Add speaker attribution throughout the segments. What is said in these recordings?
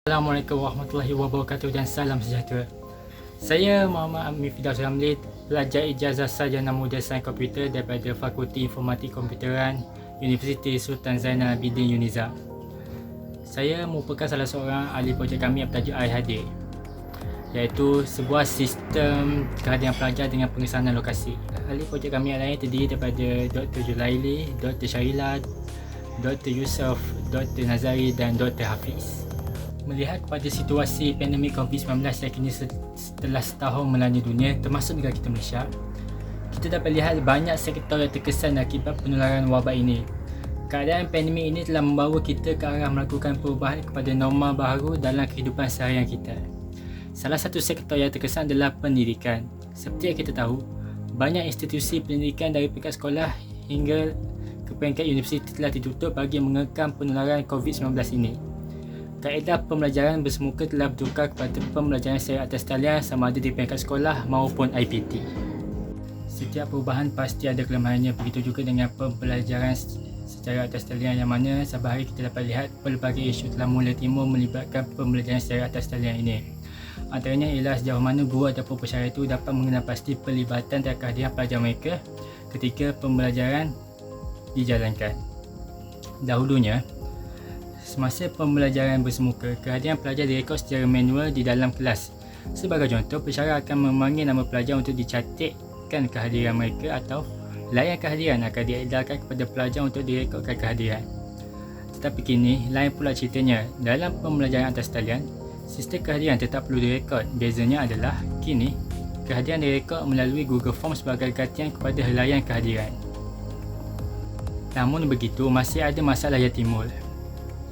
Speaker 1: Assalamualaikum warahmatullahi wabarakatuh dan salam sejahtera. Saya Muhammad Amir Firdaus Ramli, pelajar ijazah sarjana muda sains komputer daripada Fakulti Informatik Komputeran Universiti Sultan Zainal Abidin UNIZA. Saya merupakan salah seorang ahli projek kami yang bertajuk iHadir, iaitu sebuah sistem kehadiran pelajar dengan pengesanan lokasi. Ahli projek kami yang lain terdiri daripada Dr. Julaili, Dr. Syarila, Dr. Yusof, Dr. Nazari dan Dr. Hafiz. Melihat kepada situasi pandemik COVID-19 yang kini setelah setahun melanda dunia, termasuk negara kita Malaysia, kita dapat lihat banyak sektor yang terkesan akibat penularan wabak ini. Keadaan pandemik ini telah membawa kita ke arah melakukan perubahan kepada norma baharu dalam kehidupan seharian kita. Salah satu sektor yang terkesan adalah pendidikan. Seperti yang kita tahu, banyak institusi pendidikan dari peringkat sekolah hingga ke peringkat universiti telah ditutup bagi mengekang penularan COVID-19 ini. Kaedah pembelajaran bersemuka telah bertukar kepada pembelajaran secara atas talian sama ada di peringkat sekolah maupun IPT. Setiap perubahan pasti ada kelemahannya, begitu juga dengan pembelajaran secara atas talian yang mana saban hari kita dapat lihat pelbagai isu telah mula timbul melibatkan pembelajaran secara atas talian ini. Antaranya ialah sejauh mana guru ataupun pensyarah itu dapat mengenal pasti pelibatan dan kehadiran pelajar mereka ketika pembelajaran dijalankan. Dahulunya, semasa pembelajaran bersemuka, kehadiran pelajar direkod secara manual di dalam kelas. Sebagai contoh, pensyarah akan memanggil nama pelajar untuk dicatatkan kehadiran mereka atau layan kehadiran akan diedarkan kepada pelajar untuk direkodkan kehadiran. Tetapi kini, lain pula ceritanya. Dalam pembelajaran atas talian, sistem kehadiran tetap perlu direkod. Bezanya adalah, kini, kehadiran direkod melalui Google Form sebagai gantian kepada helaian kehadiran. Namun begitu, masih ada masalah yang timbul.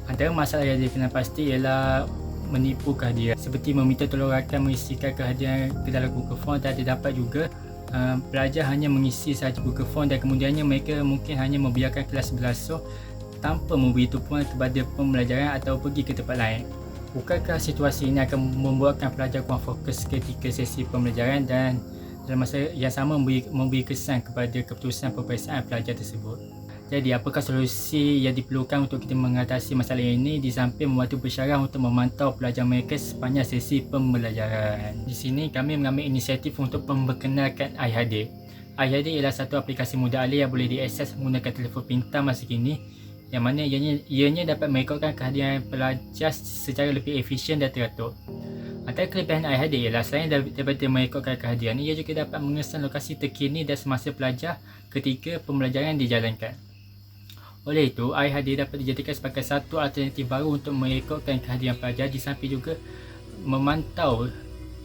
Speaker 1: Antara masalah yang dikenal pasti ialah menipu kehadiran, seperti meminta tolong rakan mengisikan kehadiran ke dalam Google Form, dan terdapat juga pelajar hanya mengisi sahaja Google Form dan kemudiannya mereka mungkin hanya membiarkan kelas berlangsung tanpa memberi tumpuan kepada pembelajaran atau pergi ke tempat lain. Bukankah situasi ini akan membuatkan pelajar kurang fokus ketika sesi pembelajaran dan dalam masa yang sama memberi kesan kepada keputusan peperiksaan pelajar tersebut? Jadi, apakah solusi yang diperlukan untuk kita mengatasi masalah ini di samping membantu pensyarah untuk memantau pelajar mereka sepanjang sesi pembelajaran? Di sini kami mengambil inisiatif untuk memperkenalkan iHadir. iHadir ialah satu aplikasi mudah alih yang boleh diakses menggunakan telefon pintar masa kini, yang mana ianya dapat merekodkan kehadiran pelajar secara lebih efisien dan teratur. Antara kelebihan iHadir ialah selain daripada merekodkan kehadiran, ia juga dapat mengesan lokasi terkini dan semasa pelajar ketika pembelajaran dijalankan. Oleh itu, iHadir dapat dijadikan sebagai satu alternatif baru untuk merekodkan kehadiran pelajar di samping juga memantau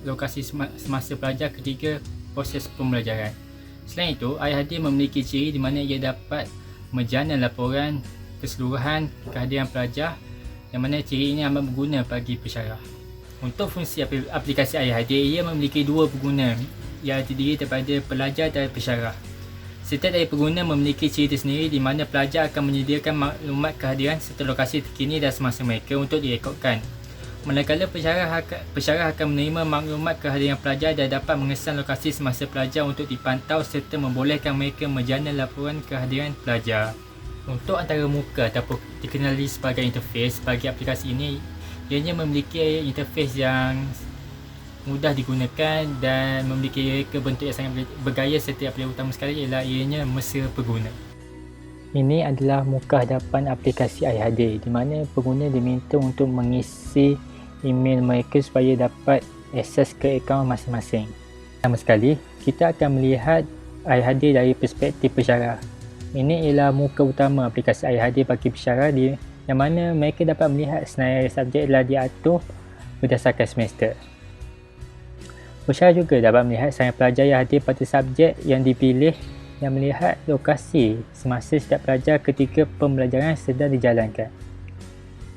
Speaker 1: lokasi semasa pelajar ketika proses pembelajaran. Selain itu, iHadir memiliki ciri di mana ia dapat menjana laporan keseluruhan kehadiran pelajar, yang mana ciri ini amat berguna bagi pensyarah. Untuk fungsi aplikasi iHadir, ia memiliki dua pengguna yang terdiri daripada pelajar dan pensyarah. Setiap dari pengguna memiliki ciri tersendiri di mana pelajar akan menyediakan maklumat kehadiran serta lokasi terkini dan semasa mereka untuk direkodkan. Manakala pensyarah akan menerima maklumat kehadiran pelajar dan dapat mengesan lokasi semasa pelajar untuk dipantau serta membolehkan mereka menjana laporan kehadiran pelajar. Untuk antarmuka ataupun dikenali sebagai interface bagi aplikasi ini, ianya memiliki interface yang mudah digunakan dan memiliki bentuk yang sangat bergaya, serta yang utama sekali ialah ianya mesra pengguna. Ini adalah muka hadapan aplikasi iHadir, di mana pengguna diminta untuk mengisi email mereka supaya dapat akses ke akaun masing-masing. Pertama sekali, kita akan melihat iHadir dari perspektif pensyarah. Ini ialah muka utama aplikasi iHadir bagi pensyarah, yang mana mereka dapat melihat senarai subjek telah diatur berdasarkan semester. Pensyarah juga dapat melihat senarai pelajar yang hadir pada subjek yang dipilih, yang melihat lokasi semasa setiap pelajar ketika pembelajaran sedang dijalankan.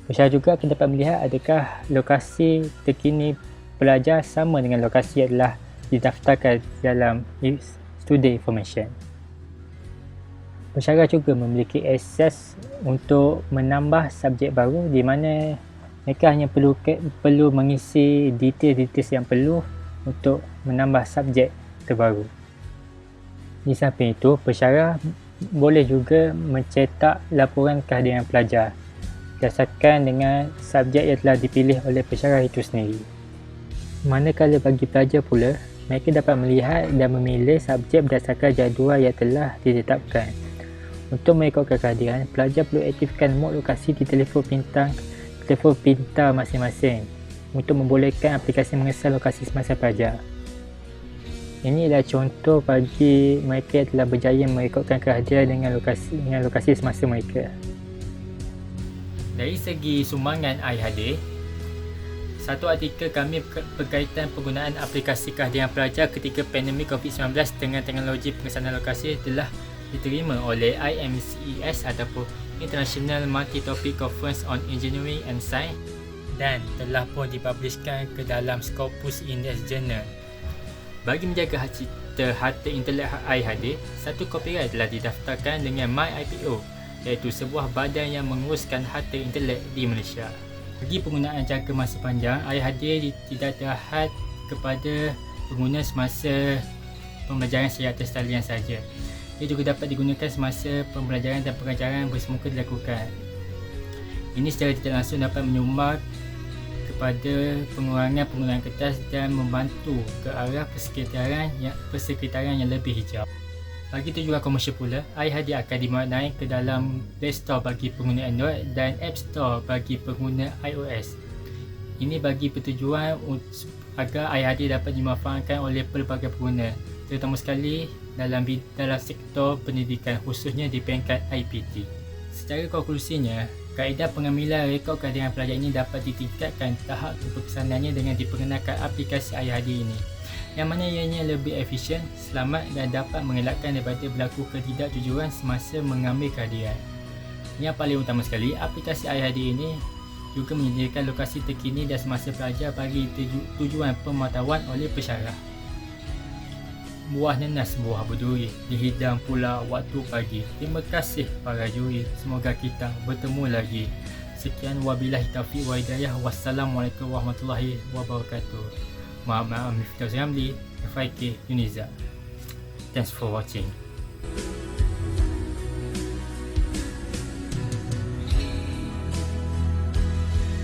Speaker 1: Pensyarah juga akan dapat melihat adakah lokasi terkini pelajar sama dengan lokasi yang telah didaftarkan dalam student information. Pensyarah juga memiliki akses untuk menambah subjek baru, di mana mereka hanya perlu mengisi detail-detail yang perlu untuk menambah subjek terbaru. Di samping itu, pensyarah boleh juga mencetak laporan kehadiran pelajar. berdasarkan dengan subjek yang telah dipilih oleh pensyarah itu sendiri. Manakala bagi pelajar pula, mereka dapat melihat dan memilih subjek berdasarkan jadual yang telah ditetapkan. Untuk merekodkan kehadiran, pelajar perlu aktifkan mod lokasi di telefon pintar masing-masing untuk membolehkan aplikasi mengesan lokasi semasa pelajar. Ini adalah contoh bagi mereka yang telah berjaya merekodkan kehadiran dengan lokasi semasa mereka. Dari segi sumbangan IHD, satu artikel kami berkaitan penggunaan aplikasi kehadiran pelajar ketika pandemik COVID-19 dengan teknologi pengesanan lokasi telah diterima oleh IMCES ataupun International Multi-Topic Conference on Engineering and Science dan telah pun dipublishkan ke dalam Scopus Index Journal. Bagi menjaga hak cipta harta intelek IHD, satu copyright telah didaftarkan dengan MyIPO, iaitu sebuah badan yang menguruskan harta intelek di Malaysia. Bagi penggunaan jangka masa panjang, IHD tidak terhad kepada pengguna semasa pembelajaran secara atas talian sahaja. Ia juga dapat digunakan semasa pembelajaran dan pengajaran bersemuka dilakukan. Ini secara tidak langsung dapat menyumbang kepada pengurangan penggunaan kertas dan membantu ke arah persekitaran yang lebih hijau. Bagi tujuan komersial pula, IHD akan dimaknai ke dalam Play Store bagi pengguna Android dan App Store bagi pengguna iOS. Ini bagi pertujuan agar IHD dapat dimanfaatkan oleh pelbagai pengguna, terutama sekali dalam sektor pendidikan, khususnya di peringkat IPT. Secara konklusinya, kaedah pengambilan rekod kehadiran pelajar ini dapat ditingkatkan tahap keberkesanannya dengan diperkenalkan aplikasi IHD ini, yang mana ianya lebih efisien, selamat dan dapat mengelakkan daripada berlaku ketidakjujuran semasa mengambil kehadiran. Yang paling utama sekali, aplikasi IHD ini juga menyediakan lokasi terkini dan semasa pelajar bagi tujuan pemantauan oleh pensyarah. Buah nanas buah berduri, dihidang pula waktu pagi. Terima kasih para juri, semoga kita bertemu lagi. Sekian, wabillahi taufiq wa hidayah. Wassalamualaikum warahmatullahi wabarakatuh. Maaf Miftah Zamli, FIK Uniza. Thanks for watching.